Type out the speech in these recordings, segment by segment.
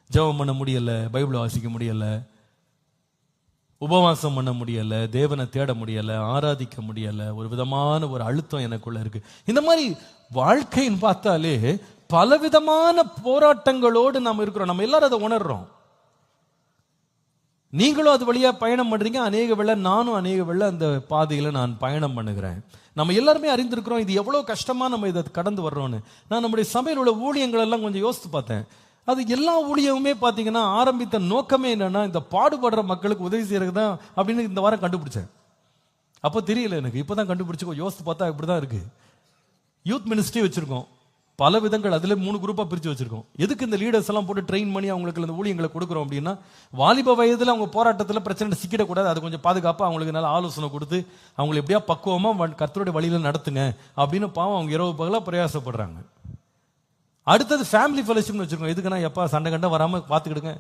ஜெபம் பண்ண முடியலை, பைபிள் வாசிக்க முடியலை, உபவாசம் பண்ண முடியலை, தேவனை தேட முடியலை, ஆராதிக்க முடியலை, ஒரு விதமான ஒரு அழுத்தம் எனக்குள்ள இருக்கு. இந்த மாதிரி வாழ்க்கைன்னு பார்த்தாலே பலவிதமான போராட்டங்களோடு நாம் இருக்கிறோம். நம்ம எல்லாரும் அதை உணர்றோம். நீங்களும் அது வழியா பயணம் பண்றீங்க. அநேக வேளை நானும் அநேக வேளை அந்த பாதையில நான் பயணம் பண்ணுகிறேன். நம்ம எல்லாருமே அறிந்திருக்கிறோம் இது எவ்வளவு கஷ்டமா நம்ம இதை கடந்து வர்றோம்னு. நான் நம்முடைய சபையில் உள்ள ஊழியங்கள் எல்லாம் கொஞ்சம் யோசித்து பார்த்தேன். அது எல்லா ஊழியமுமே பார்த்தீங்கன்னா ஆரம்பித்த நோக்கமே என்னன்னா, இந்த பாடுபடுற மக்களுக்கு உதவி செய்யறது தான் அப்படின்னு இந்த வாரம் கண்டுபிடிச்சேன். அப்போ தெரியல எனக்கு, இப்போதான் கண்டுபிடிச்சு யோசித்து பார்த்தா இப்படிதான் இருக்கு. யூத் மினிஸ்ட்ரி வச்சிருக்கோம், பல விதங்கள், அதுல 3 குரூப்பா பிரிச்சு வச்சிருக்கோம். எதுக்கு இந்த லீடர்ஸ் எல்லாம் போட்டு ட்ரெயின் பண்ணி அவங்களுக்கு இந்த ஊழியங்களை கொடுக்குறோம் அப்படின்னா, வாலிப வயதுல அவங்க போராட்டத்தில் பிரச்சனை சிக்கிடக்கூடாது, அது கொஞ்சம் பாதுகாப்பா அவங்களுக்கு நல்ல ஆலோசனை கொடுத்து அவங்களை எப்படியா பக்குவமா கர்த்தருடைய வழியில நடத்துங்க அப்படின்னு பாவம் அவங்க இரவு பகலா பிரயாசப்படுறாங்க. அடுத்தது ஃபேமிலி ஃபெலோஷிப்னு வச்சிருக்கோம். எதுக்குன்னா, எப்பா சண்டை கண்டா வராம பார்த்துக்கிடுங்க,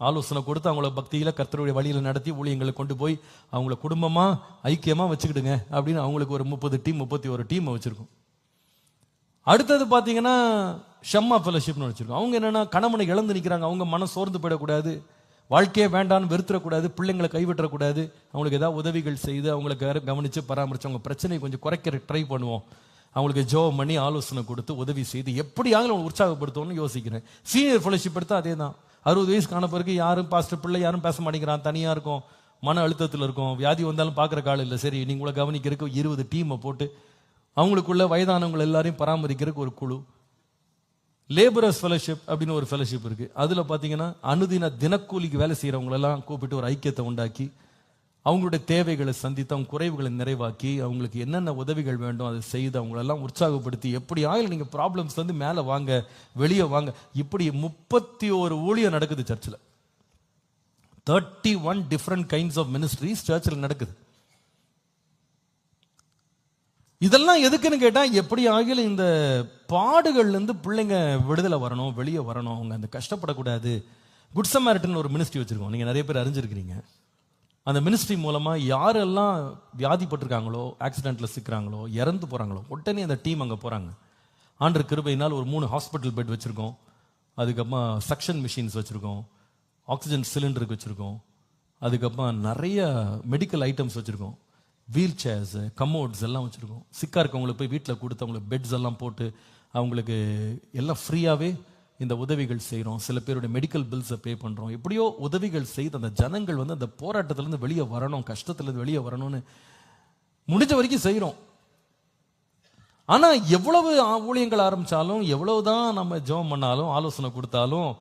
ஆலோசனை கொடுத்து அவங்கள பக்தியில கர்த்தருடைய வழியில நடத்தி ஊழியங்களை கொண்டு போய் அவங்கள குடும்பமா ஐக்கியமா வச்சுக்கிடுங்க அப்படின்னு அவங்களுக்கு ஒரு 30 டீம் 31 டீம் வச்சிருக்கோம். அடுத்தது பார்த்தீங்கன்னா ஷம்மா ஃபெலோஷிப்னு வச்சிருக்கோம். அவங்க என்னன்னா, கணவனை இழந்து நிற்கிறாங்க, அவங்க மனம் சோர்ந்து போயிடக்கூடாது, வாழ்க்கையே வேண்டான்னு வெறுத்துடக்கூடாது, பிள்ளைங்களை கைவிட்டக்கூடாது, அவங்களுக்கு ஏதாவது உதவிகள் செய்து அவங்களுக்கு கவனித்து பராமரித்து அவங்க பிரச்சனையை கொஞ்சம் குறைக்க ட்ரை பண்ணுவோம். அவங்களுக்கு ஜெபம் பண்ணி ஆலோசனை கொடுத்து உதவி செய்து எப்படியாவது அவங்க உற்சாகப்படுத்தணும்னு யோசிக்கிறேன். சீனியர் ஃபெலோஷிப் எடுத்தா அதே தான். 60 வயசு காண பிறகு யாரும் பாஸ்டர் பிள்ளை யாரும் பேச மாட்டேங்கிறான், தனியாக இருக்கும், மன அழுத்தத்தில் இருக்கும், வியாதி வந்தாலும் பார்க்குற காலம் இல்லை. சரி, நீங்களை கவனிக்கிறதுக்கு 20 டீமை போட்டு அவங்களுக்குள்ள வயதானவங்களை எல்லாரையும் பராமரிக்கிறதுக்கு ஒரு குழு. லேபரர்ஸ் ஃபெலோஷிப் அப்படின்னு ஒரு ஃபெலோஷிப் இருக்கு. அதுல பாத்தீங்கன்னா அனுதின தினக்கூலிக்கு வேலை செய்யறவங்களெல்லாம் கூப்பிட்டு ஒரு ஐக்கியத்தை உண்டாக்கி அவங்களுடைய தேவைகளை சந்தித்து அவங்க குறைவுகளை நிறைவாக்கி அவங்களுக்கு என்னென்ன உதவிகள் வேண்டும் அதை செய்து அவங்களெல்லாம் உற்சாகப்படுத்தி எப்படி ஆகல நீங்க ப்ராப்ளம்ஸ் வந்து மேலே வாங்க, வெளியே வாங்க. இப்படி 31 ஊழியம் நடக்குது சர்ச்சில். 31 டிஃப்ரெண்ட் கைண்ட்ஸ் ஆஃப் மினிஸ்ட்ரிஸ் சர்ச்சில் நடக்குது. இதெல்லாம் எதுக்குன்னு கேட்டா, எப்படி ஆகிலும் இந்த பாடுகள்ல இருந்து பிள்ளைங்க விடுதலை வரணும், வெளியே வரணும், அவங்க அந்த கஷ்டப்படக்கூடாது. குட் சமாரிட்டன் ஒரு மினிஸ்ட்ரி வச்சிருக்கோம், நீங்க நிறைய பேர் அறிஞ்சிருக்கிறீங்க. அந்த மினிஸ்ட்ரி மூலமா யாரெல்லாம் வியாதிப்பட்டிருக்காங்களோ, ஆக்சிடென்ட்ல சிக்கிறாங்களோ, இறந்து போறாங்களோ, உடனே அந்த டீம் அங்க போறாங்க. ஆண்டவர் கிருபையினால் ஒரு 3 ஹாஸ்பிட்டல் பெட் வச்சிருக்கோம், அதுக்கப்புறமா சக்ஷன் மிஷின்ஸ் வச்சிருக்கோம், ஆக்சிஜன் சிலிண்டருக்கு வச்சிருக்கோம், அதுக்கப்புறம் நிறைய மெடிக்கல் ஐட்டம்ஸ் வச்சிருக்கோம், வீல் சேர்ஸ், கமோட்ஸ் எல்லாம் வச்சுருக்கோம். சிக்கா இருக்கவங்களுக்கு போய் வீட்டில் கொடுத்து அவங்களுக்கு பெட்ஸ் எல்லாம் போட்டு அவங்களுக்கு எல்லாம் ஃப்ரீயாகவே இந்த உதவிகள் செய்கிறோம். சில பேருடைய மெடிக்கல் பில்ஸை பே பண்ணுறோம். எப்படியோ உதவிகள் செய்து அந்த ஜனங்கள் வந்து அந்த போராட்டத்திலேருந்து வெளியே வரணும், கஷ்டத்துலேருந்து வெளியே வரணும்னு முடிஞ்ச வரைக்கும் செய்கிறோம். ஆனால் எவ்வளவு ஊழியங்கள் ஆரம்பித்தாலும், எவ்வளவுதான் நம்ம ஜெபம் பண்ணாலும், ஆலோசனை கொடுத்தாலும்